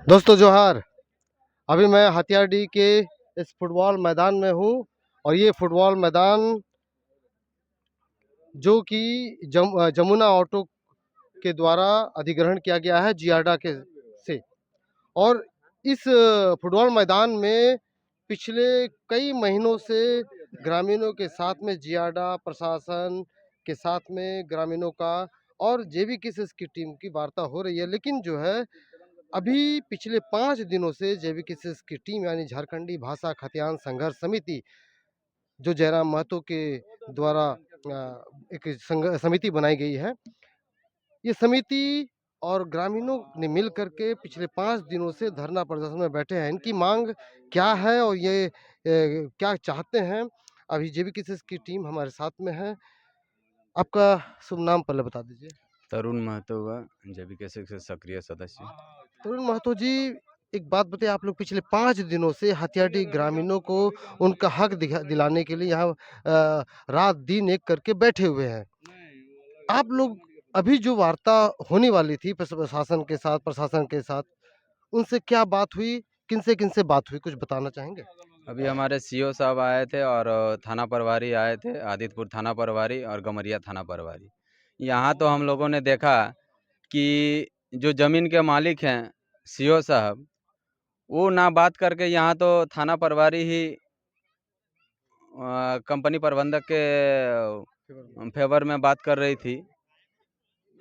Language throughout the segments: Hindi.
दोस्तों जोहार। अभी मैं हथियारडी के इस फुटबॉल मैदान में हूँ और ये फुटबॉल मैदान जो कि जमुना ऑटो के द्वारा अधिग्रहण किया गया है जियाडा के से। और इस फुटबॉल मैदान में पिछले कई महीनों से ग्रामीणों के साथ में जियाडा प्रशासन के साथ में ग्रामीणों का और जेवी किसेस की टीम की वार्ता हो रही है, लेकिन जो है अभी पिछले 5 दिनों से जेवी किसेस की टीम यानी झारखंडी भाषा खतियान संघर्ष समिति जो जयराम महतो के द्वारा एक समिति बनाई गई है, ये समिति और ग्रामीणों ने मिल करके पिछले 5 दिनों से धरना प्रदर्शन में बैठे हैं। इनकी मांग क्या है और ये क्या चाहते हैं? अभी जेवी किसेस की टीम हमारे साथ में है। आपका शुभ नाम पहले बता दीजिए। तरुण महतो हुआ, जेबीके से सक्रिय सदस्य। तरुण महतो जी, एक बात बताइए, आप लोग पिछले 5 दिनों से हथियारडी ग्रामीणों को उनका हक दिलाने के लिए यहाँ रात दिन एक करके बैठे हुए हैं। आप लोग अभी जो वार्ता होने वाली थी प्रशासन के साथ, उनसे क्या बात हुई? किनसे बात हुई? कुछ बताना चाहेंगे? अभी हमारे सीओ साहब आए थे और थाना प्रभारी आए थे, आदित्यपुर थाना प्रभारी और गमरिया थाना प्रभारी। यहाँ तो हम लोगों ने देखा कि जो ज़मीन के मालिक हैं सीओ साहब, वो ना बात करके यहाँ तो थाना प्रभारी ही कंपनी प्रबंधक के फेवर में बात कर रही थी।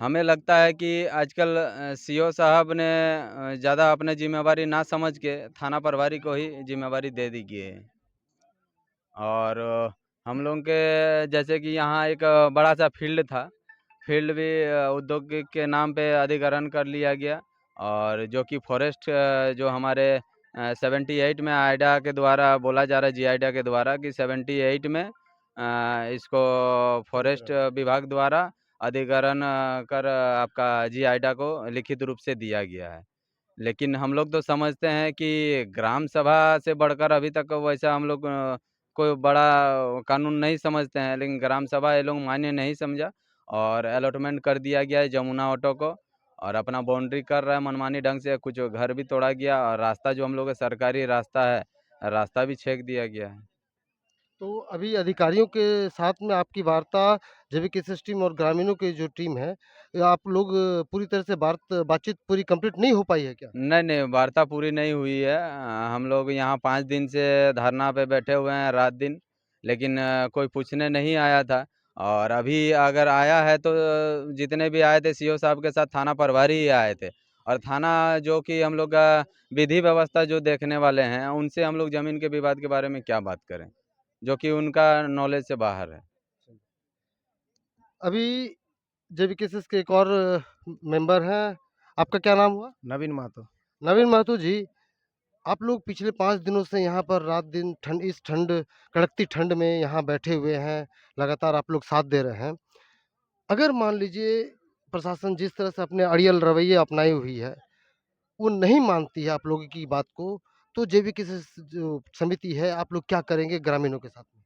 हमें लगता है कि आजकल सीओ साहब ने ज़्यादा अपने जिम्मेवारी ना समझ के थाना प्रभारी को ही जिम्मेवारी दे दी गई है। और हम लोग के जैसे कि यहाँ एक बड़ा सा फील्ड था, फील्ड भी औद्योगिक के नाम पे अधिग्रहण कर लिया गया। और जो कि फॉरेस्ट जो हमारे 78 में आइडा के द्वारा बोला जा रहा है, जी आइडा के द्वारा कि 78 में इसको फॉरेस्ट विभाग द्वारा अधिग्रहण कर आपका जी आइडा को लिखित रूप से दिया गया है। लेकिन हम लोग तो समझते हैं कि ग्राम सभा से बढ़कर अभी तक वैसा हम लोग कोई बड़ा कानून नहीं समझते हैं, लेकिन ग्राम सभा ये लोग मान्य नहीं समझा और अलॉटमेंट कर दिया गया है जमुना ऑटो को। और अपना बाउंड्री कर रहा है मनमानी ढंग से, कुछ घर भी तोड़ा गया और रास्ता जो हम लोग का सरकारी रास्ता है, रास्ता भी छेक दिया गया है। तो अभी अधिकारियों के साथ में आपकी वार्ता जेवी किसेस टीम और ग्रामीणों की जो टीम है, आप लोग पूरी तरह से बातचीत पूरी कंप्लीट नहीं हो पाई है क्या? नहीं, नहीं, वार्ता पूरी नहीं हुई है। हम लोग यहाँ 5 दिन से धरना पे बैठे हुए हैं रात-दिन, लेकिन कोई पूछने नहीं आया था। और अभी अगर आया है तो जितने भी आए थे सीओ साहब के साथ थाना प्रभारी ही आए थे। और थाना जो कि हम लोग का विधि व्यवस्था जो देखने वाले हैं, उनसे हम लोग ज़मीन के विवाद के बारे में क्या बात करें, जो कि उनका नॉलेज से बाहर है। अभी जेवी केसेस के एक और मेंबर हैं। आपका क्या नाम हुआ? नवीन महतो। नवीन महतो जी, आप लोग पिछले 5 दिनों से यहाँ पर रात-दिन कड़कती ठंड में यहाँ बैठे हुए हैं, लगातार आप लोग साथ दे रहे हैं। अगर मान लीजिए प्रशासन जिस तरह से अपने अड़ियल रवैये अपनाई हुई है, वो नहीं मानती है आप लोगों की बात को, तो जेवी केसेस जो समिति है, आप लोग क्या करेंगे ग्रामीणों के साथ में?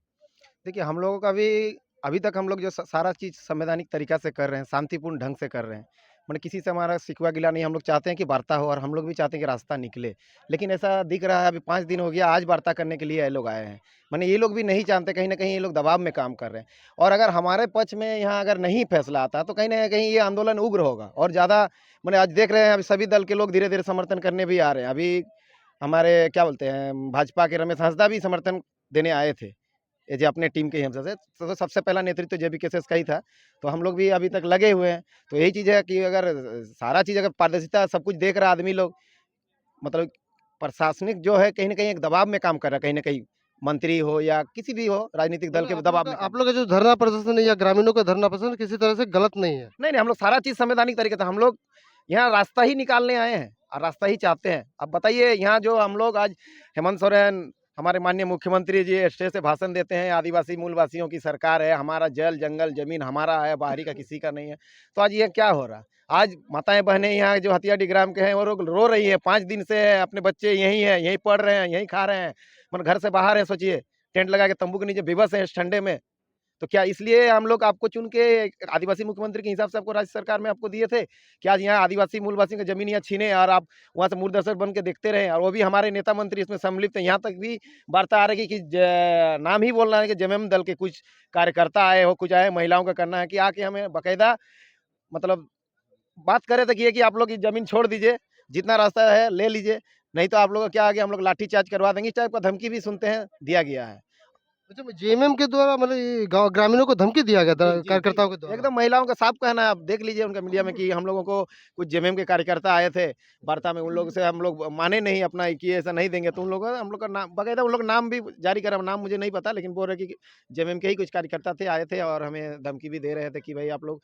देखिए, हम लोगों का भी अभी तक हम लोग जो सारा चीज़ संवैधानिक तरीका से कर रहे हैं, शांतिपूर्ण ढंग से कर रहे हैं। माने किसी से हमारा शिकवा गिला नहीं, हम लोग चाहते हैं कि वार्ता हो और हम लोग भी चाहते हैं कि रास्ता निकले। लेकिन ऐसा दिख रहा है, अभी 5 दिन हो गया, आज वार्ता करने के लिए ये लोग आए हैं। माने ये लोग भी नहीं जानते, कहीं न कहीं ये लोग दबाव में काम कर रहे हैं। और अगर हमारे पक्ष में यहाँ अगर नहीं फैसला आता, तो कहीं न कहीं ये आंदोलन उग्र होगा और ज़्यादा। माने आज देख रहे हैं, अभी सभी दल के लोग धीरे-धीरे समर्थन करने भी आ रहे हैं। अभी हमारे क्या बोलते हैं, भाजपा के रमेश हँसदा भी समर्थन देने आए थे। ये जो अपने टीम के हिसाब से तो सबसे पहला नेतृत्व जेबी केसेस का ही था। तो हम लोग भी अभी तक लगे हुए हैं। तो यही चीज़ है कि अगर सारा चीज़ अगर पारदर्शिता सब कुछ देख रहा आदमी लोग, मतलब प्रशासनिक जो है कहीं न कहीं एक दबाव में काम कर रहा है, कहीं न कहीं मंत्री हो या किसी भी हो राजनीतिक दल मतलब के दबाव में काम। आप लोग का जो धरना प्रदर्शन है या ग्रामीणों का धरना प्रदर्शन किसी तरह से गलत नहीं है। नहीं, नहीं, हम लोग सारा चीज़ संवैधानिक तरीके से हम लोग यहाँ रास्ता ही निकालने आए हैं और रास्ता ही चाहते हैं। अब बताइए, यहाँ जो हम लोग आज हेमंत सोरेन हमारे माननीय मुख्यमंत्री जी स्टेज से भाषण देते हैं, आदिवासी मूलवासियों की सरकार है, हमारा जल, जंगल, ज़मीन हमारा है, बाहरी का किसी का नहीं है। तो आज ये क्या हो रहा है? आज माताएँ-बहनें यहाँ जो हथियारडी ग्राम के हैं, वो लोग रो रही हैं, 5 दिन से अपने बच्चे यहीं हैं, यहीं पढ़ रहे हैं, यहीं खा रहे हैं, मतलब घर से बाहर हैं, सोचिए, टेंट लगा के तम्बू के नीचे बेबस हैं इस ठंडे में। तो क्या इसलिए हम लोग आपको चुन के एक आदिवासी मुख्यमंत्री के हिसाब से आपको राज्य सरकार में आपको दिए थे कि आज यहाँ आदिवासी मूलवासियों की जमीन यहाँ छीने और आप वहाँ से मूलदर्शक बन के देखते रहे? और वो भी हमारे नेता मंत्री इसमें सम्मिलित हैं। यहाँ तक भी वार्ता आ रही है कि नाम ही बोल रहा है कि जेएमएम दल के कुछ कार्यकर्ता आए हो, कुछ आए महिलाओं का करना है कि आके हमें बाकायदा मतलब बात कर रहे थे कि ये कि आप लोग ये ज़मीन छोड़ दीजिए, जितना रास्ता है ले लीजिए, नहीं तो आप लोगों का क्या आगे हम लोग लाठीचार्ज करवा देंगे। इस टाइप का धमकी भी सुनते हैं, दिया गया है। अच्छा, जेएमएम के द्वारा मतलब ये गाँव ग्रामीणों को धमकी दिया गया था जी, जी, जी। कार्यकर्ताओं के द्वारा? एकदम महिलाओं का साफ कहना है, आप देख लीजिए उनका मीडिया में कि हम लोगों को कुछ जेएमएम के कार्यकर्ता आए थे, वार्ता में उन लोगों से हम लोग माने नहीं अपना कि ऐसा नहीं देंगे, तो उन लोगों का हम लोग का नाम बाकायदा उन लोग नाम भी जारी करा, नाम मुझे नहीं पता, लेकिन बोल रहे कि जेएमएम के ही कुछ कार्यकर्ता थे, आए थे और हमें धमकी भी दे रहे थे कि भाई आप लोग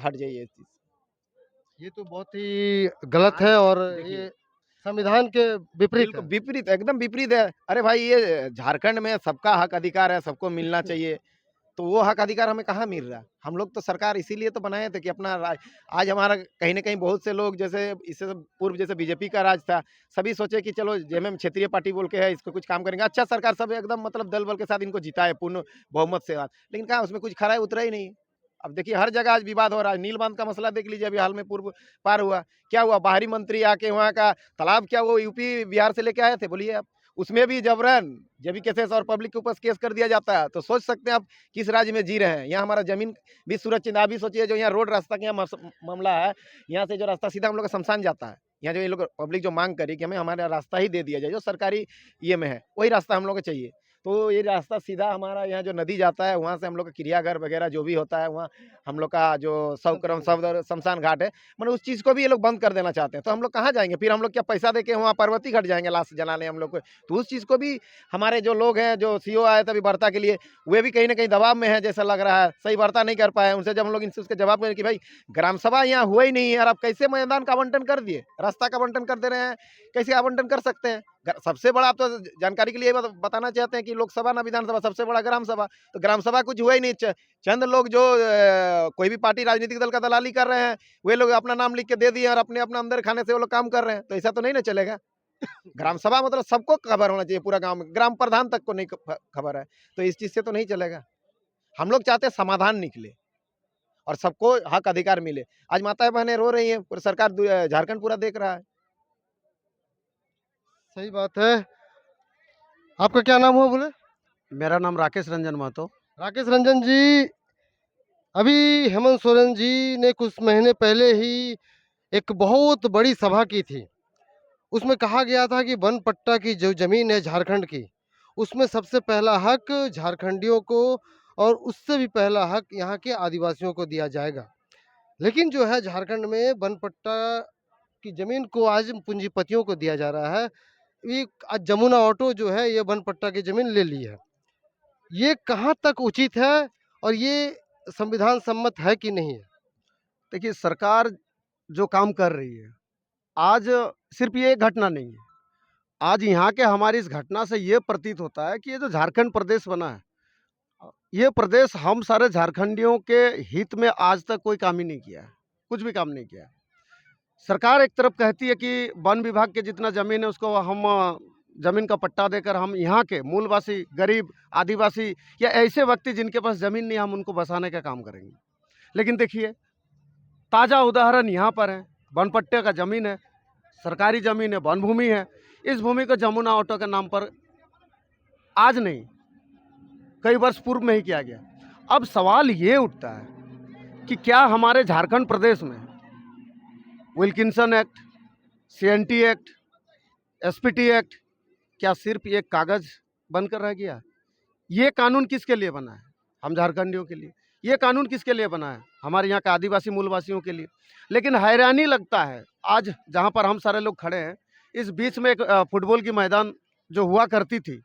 हट जाइए इस चीज़ से। ये तो बहुत ही गलत है और देखिए ये संविधान के विपरीत बिल्कुल है। विपरीत, एकदम विपरीत है। अरे भाई ये झारखंड में सबका हक अधिकार है, सबको मिलना चाहिए। तो वो हक अधिकार हमें कहाँ मिल रहा है? हम लोग तो सरकार इसीलिए तो बनाए थे कि अपना राज आज हमारा कहीं न कहीं बहुत से लोग जैसे इससे पूर्व जैसे बीजेपी का राज था, सभी सोचे कि चलो जेएमएम क्षेत्रीय पार्टी बोल के है, इसको कुछ काम करेंगे। अच्छा सरकार सब एकदम मतलब दल-बल के साथ इनको जिताए पूर्ण बहुमत से आज। लेकिन कहाँ उसमें कुछ खरा उतरा ही नहीं। अब देखिए हर जगह आज विवाद हो रहा है। नील बाँध का मसला देख लीजिए अभी हाल में पूर्व पार हुआ। क्या हुआ? बाहरी मंत्री आके वहाँ का तालाब क्या वो यूपी, बिहार से लेके आए थे बोलिए आप? उसमें भी जबरन जब भी केसेस और पब्लिक के ऊपर केस कर दिया जाता है, तो सोच सकते हैं आप किस राज्य में जी रहे हैं। यहाँ हमारा ज़मीन भी सुरक्षित है। आप भी सोचिए जो यहाँ रोड रास्ता का यहाँ मामला है, यहाँ से जो रास्ता सीधा हम लोग का शमशान जाता है। यहाँ जो ये लोग पब्लिक जो माँग करी कि हमें हमारा रास्ता ही दे दिया जाए, जो सरकारी ये में है, वही रास्ता हम लोग को चाहिए। तो ये रास्ता सीधा हमारा यहाँ जो नदी जाता है, वहाँ से हम लोग का चिड़ियाघर वगैरह जो भी होता है, वहाँ हम लोग का जो शवकर्म शव शमशान घाट है, मतलब उस चीज़ को भी ये लोग बंद कर देना चाहते हैं। तो हम लोग कहाँ जाएँगे? फिर हम लोग क्या पैसा देके वहाँ पर्वती घाट जाएँगे लाश जलाने हम लोग को? तो उस चीज़ को भी हमारे जो लोग हैं, जो सीओ आए थे अभी वार्ता के लिए, वे भी कहीं न कहीं दबाव में हैं जैसा लग रहा है। सही वार्ता नहीं कर पाए। उनसे जब हम लोग इनसे उसका जवाब करें कि भाई ग्राम सभा यहाँ हुआ ही नहीं है और आप कैसे मैदान का आवंटन कर दिए? रास्ता का आवंटन कर दे रहे हैं, कैसे आवंटन कर सकते हैं? सबसे बड़ा आप तो जानकारी के लिए बताना चाहते हैं कि लोकसभा ना विधानसभा, सबसे बड़ा ग्राम सभा। तो ग्राम सभा कुछ हुआ ही नहीं। चंद लोग जो कोई भी पार्टी राजनीतिक दल का दलाली कर रहे हैं, वे लोग अपना नाम लिख के दे दिए और अपने अपना अंदर खाने से वो लोग काम कर रहे हैं। तो ऐसा तो नहीं ना चलेगा। ग्राम सभा मतलब सबको खबर होना चाहिए पूरा गाँव में, ग्राम प्रधान तक को नहीं खबर है, तो इस चीज़ से तो नहीं चलेगा। हम लोग चाहते हैं समाधान निकले और सबको हक अधिकार मिले। आज माताएँ-बहनें रो रही हैं, पूरी सरकार झारखंड पूरा देख रहा है। सही बात है। आपका क्या नाम हुआ बोले? मेरा नाम राकेश रंजन महतो। राकेश रंजन जी, अभी हेमंत सोरेन जी ने कुछ महीने पहले ही एक बहुत बड़ी सभा की थी। उसमें कहा गया था कि वन पट्टा की जो ज़मीन है झारखंड की, उसमें सबसे पहला हक झारखंडियों को और उससे भी पहला हक यहाँ के आदिवासियों को दिया जाएगा। लेकिन जो है झारखंड में वन पट्टा की ज़मीन को आज पूंजीपतियों को दिया जा रहा है। ये आज जमुना ऑटो जो है ये वन पट्टा की ज़मीन ले ली है। ये कहाँ तक उचित है और ये संविधान सम्मत है कि नहीं है? देखिए सरकार जो काम कर रही है, आज सिर्फ़ ये घटना नहीं है। आज यहाँ के हमारी इस घटना से ये प्रतीत होता है कि ये जो झारखंड प्रदेश बना है, ये प्रदेश हम सारे झारखंडियों के हित में आज तक कोई काम ही नहीं किया है, कुछ भी काम नहीं किया है। सरकार एक तरफ कहती है कि वन विभाग के जितना ज़मीन है उसको हम ज़मीन का पट्टा देकर हम यहाँ के मूलवासी, गरीब, आदिवासी या ऐसे व्यक्ति जिनके पास ज़मीन नहीं है हम उनको बसाने का काम करेंगे। लेकिन देखिए ताज़ा उदाहरण यहाँ पर है, वन पट्टे का ज़मीन है, सरकारी ज़मीन है, वन भूमि है। इस भूमि को जमुना ऑटो के नाम पर आज नहीं, कई वर्ष पूर्व में ही किया गया। अब सवाल ये उठता है कि क्या हमारे झारखंड प्रदेश में Wilkinson act, CNT act, SPT act क्या सिर्फ एक कागज़ बनकर रह गया? ये कानून किसके लिए बना है? हम झारखंडियों के लिए। ये कानून किसके लिए बना है? हमारे यहाँ के आदिवासी मूलवासियों के लिए। लेकिन हैरानी लगता है आज जहाँ पर हम सारे लोग खड़े हैं, इस बीच में एक फुटबॉल की मैदान जो हुआ करती थी,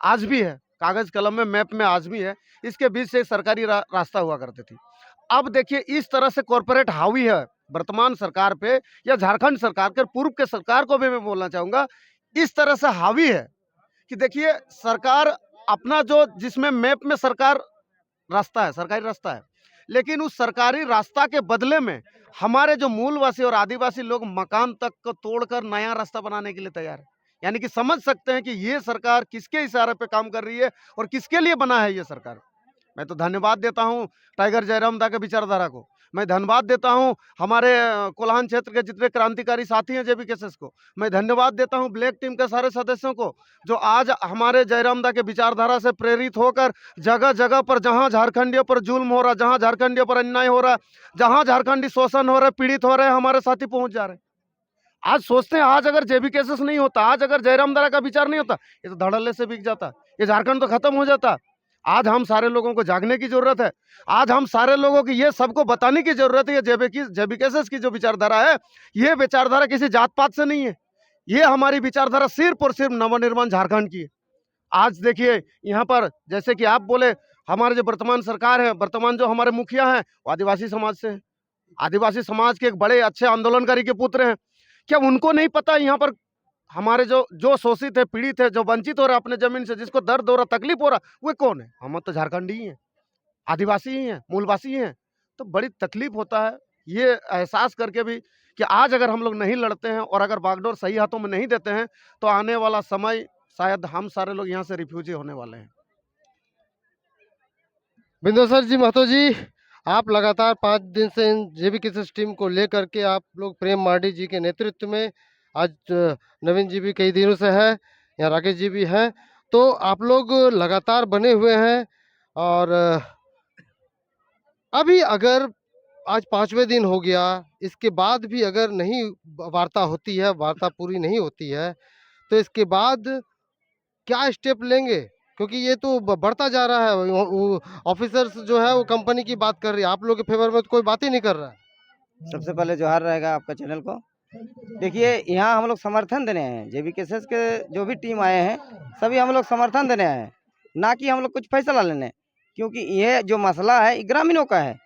आज भी है, कागज़ कलम में मैप में आज भी है, इसके बीच से सरकारी रास्ता हुआ करती थी। अब देखिए इस तरह से कॉरपोरेट हावी है वर्तमान सरकार पे या झारखंड सरकार के पूर्व के सरकार को भी मैं बोलना चाहूँगा, इस तरह से हावी है कि देखिए सरकार अपना जो जिसमें मैप में सरकार रास्ता है, सरकारी रास्ता है, लेकिन उस सरकारी रास्ता के बदले में हमारे जो मूलवासी और आदिवासी लोग मकान तक को तोड़कर नया रास्ता बनाने के लिए तैयार है। यानी कि समझ सकते हैं कि ये सरकार किसके इशारे पे काम कर रही है और किसके लिए बना है ये सरकार। मैं तो धन्यवाद देता हूँ टाइगर जयराम दा के विचारधारा को। मैं धन्यवाद देता हूँ हमारे कोल्हान क्षेत्र के जितने क्रांतिकारी साथी हैं जेबीकेएसएस को। मैं धन्यवाद देता हूँ ब्लैक टीम के सारे सदस्यों को जो आज हमारे जयराम दा के विचारधारा से प्रेरित होकर जगह जगह पर जहाँ झारखंडियों पर जुल्म हो रहा, जहाँ झारखंडियों पर अन्याय हो रहा, जहाँ झारखंडी शोषण हो रहा है, पीड़ित हो रहे हैं, हमारे साथी पहुँच जा रहे हैं। आज सोचते हैं आज अगर जेबीकेएसएस नहीं होता, आज अगर जयराम दारा का विचार नहीं होता, ये तो धड़ल्ले से बिक जाता, ये झारखंड तो खत्म हो जाता। आज हम सारे लोगों को जागने की जरूरत है। आज हम सारे लोगों की ये सबको बताने की जरूरत है, ये जेबीकेएसएस की जो विचारधारा है, ये विचारधारा किसी जात पात से नहीं है। ये हमारी विचारधारा सिर्फ और सिर्फ नवनिर्माण झारखंड की है। आज देखिए यहाँ पर जैसे कि आप बोले, हमारे जो वर्तमान सरकार है, वर्तमान जो हमारे मुखिया हैं, वो आदिवासी समाज से है। आदिवासी समाज के एक बड़े अच्छे आंदोलनकारी के पुत्र हैं। क्या उनको नहीं पता यहाँ पर हमारे जो शोषित है, पीड़ित है, जो वंचित हो रहा अपने जमीन से, जिसको दर्द हो रहा, तकलीफ हो रहा, वो कौन है? हम तो झारखंडी ही हैं, आदिवासी ही हैं, मूलवासी हैं। तो बड़ी तकलीफ होता है ये एहसास करके भी कि आज अगर हम लोग नहीं लड़ते हैं और अगर बागडोर सही हाथों में नहीं देते हैं, तो आने वाला समय शायद हम सारे लोग यहाँ से रिफ्यूजी होने वाले हैं। बिंदुसर जी, महतो जी, आप लगातार 5 दिन से इन जेबीकेएसएस टीम को लेकर के आप लोग प्रेम मार्डी जी के नेतृत्व में, आज नवीन जी भी कई दिनों से है, यहाँ राकेश जी भी हैं, तो आप लोग लगातार बने हुए हैं। और अभी अगर आज 5वें दिन हो गया, इसके बाद भी अगर नहीं वार्ता होती है, वार्ता पूरी नहीं होती है, तो इसके बाद क्या स्टेप लेंगे? क्योंकि ये तो बढ़ता जा रहा है। वो ऑफिसर्स जो है वो कंपनी की बात कर रही है, आप लोग के फेवर में तो कोई बात ही नहीं कर रहा है। सबसे पहले जोहार रहेगा आपका चैनल को। देखिए, यहाँ हम लोग समर्थन देने आए हैं, जेबीकेएसएस के जो भी टीम आए हैं सभी हम लोग समर्थन देने आए हैं, ना कि हम लोग कुछ फैसला लेने। क्योंकि ये जो मसला है ये ग्रामीणों का है,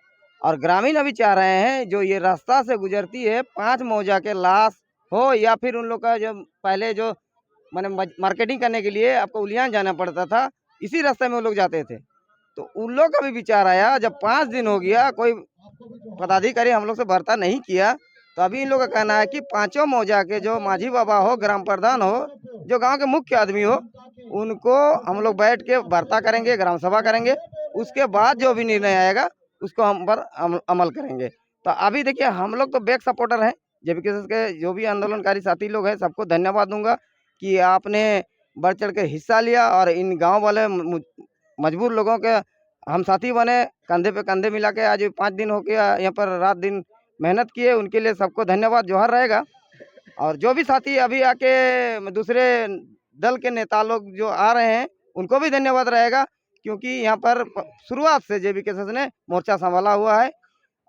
और ग्रामीण अभी चाह रहे हैं जो ये रास्ता से गुजरती है 5 मौजा के लाश हो, या फिर उन लोग का जो पहले जो मैंने मार्केटिंग करने के लिए आपको उलियान जाना पड़ता था, इसी रास्ते में वो लोग जाते थे। तो उन लोग का भी विचार आया, जब 5 दिन हो गया कोई पदाधिकारी हम लोग से वार्ता नहीं किया, तो अभी इन लोग का कहना है कि 5 मौजा के जो माझी बाबा हो, ग्राम प्रधान हो, जो गांव के मुख्य आदमी हो, उनको हम लोग बैठ के वार्ता करेंगे, ग्राम सभा करेंगे, उसके बाद जो भी निर्णय आएगा उसको हम पर अमल करेंगे। तो अभी देखिए, हम लोग तो बैक सपोर्टर हैं, जेबीकेएसएस के जो भी आंदोलनकारी साथी लोग हैं सबको धन्यवाद दूंगा कि आपने बढ़ चढ़ के हिस्सा लिया और इन गांव वाले मजबूर लोगों के हम साथी बने, कंधे पे कंधे मिला के आज 5 दिन हो गया यहाँ पर रात दिन मेहनत किए, उनके लिए सबको धन्यवाद जोहार रहेगा। और जो भी साथी अभी आके दूसरे दल के नेता लोग जो आ रहे हैं उनको भी धन्यवाद रहेगा, क्योंकि यहाँ पर शुरुआत से जेबीकेएसएस ने मोर्चा संभाला हुआ है।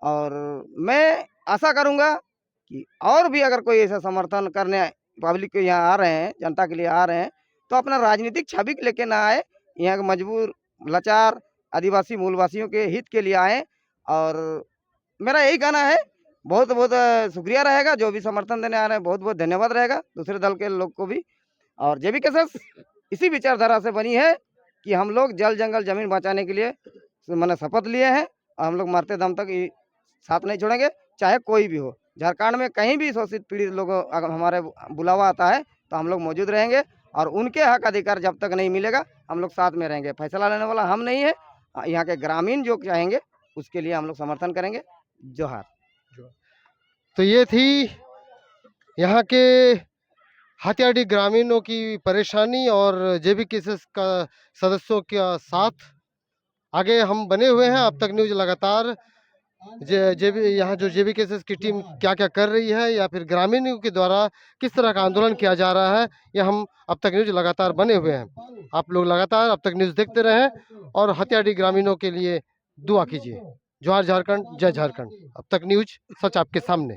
और मैं आशा करूँगा कि और भी अगर कोई ऐसा समर्थन करने पब्लिक के यहाँ आ रहे हैं, जनता के लिए आ रहे हैं, तो अपना राजनीतिक छवि लेके ना आए, यहाँ के मजबूर लाचार आदिवासी मूलवासियों के हित के लिए आए। और मेरा यही कहना है, बहुत बहुत शुक्रिया रहेगा जो भी समर्थन देने आ रहे हैं, बहुत बहुत धन्यवाद रहेगा दूसरे दल के लोग को भी। और जेबीकेएसएस इसी विचारधारा से बनी है कि हम लोग जल जंगल जमीन बचाने के लिए मैंने शपथ लिए हैं, और हम लोग मरते दम तक साथ नहीं छोड़ेंगे, चाहे कोई भी हो। झारखंड में कहीं भी शोषित पीड़ित लोग अगर हमारे बुलावा आता है तो हम लोग मौजूद रहेंगे, और उनके हक अधिकार जब तक नहीं मिलेगा हम लोग साथ में रहेंगे। फैसला लेने वाला हम नहीं है, यहाँ के ग्रामीण जो चाहेंगे उसके लिए हम लोग समर्थन करेंगे। जोहार। तो ये थी यहाँ के हथियाड़ी ग्रामीणों की परेशानी और जेबीकेएसएस का सदस्यों के साथ आगे हम बने हुए हैं। अब तक न्यूज़ लगातार यहाँ जो जेबीकेएसएस की टीम क्या क्या कर रही है, या फिर ग्रामीणों के द्वारा किस तरह का आंदोलन किया जा रहा है, ये हम अब तक न्यूज़ लगातार बने हुए हैं। आप लोग लगातार अब तक न्यूज़ देखते रहें और हथियाड़ी ग्रामीणों के लिए दुआ कीजिए। जोहार झारखंड, जय झारखंड। अब तक न्यूज़ सच आपके सामने।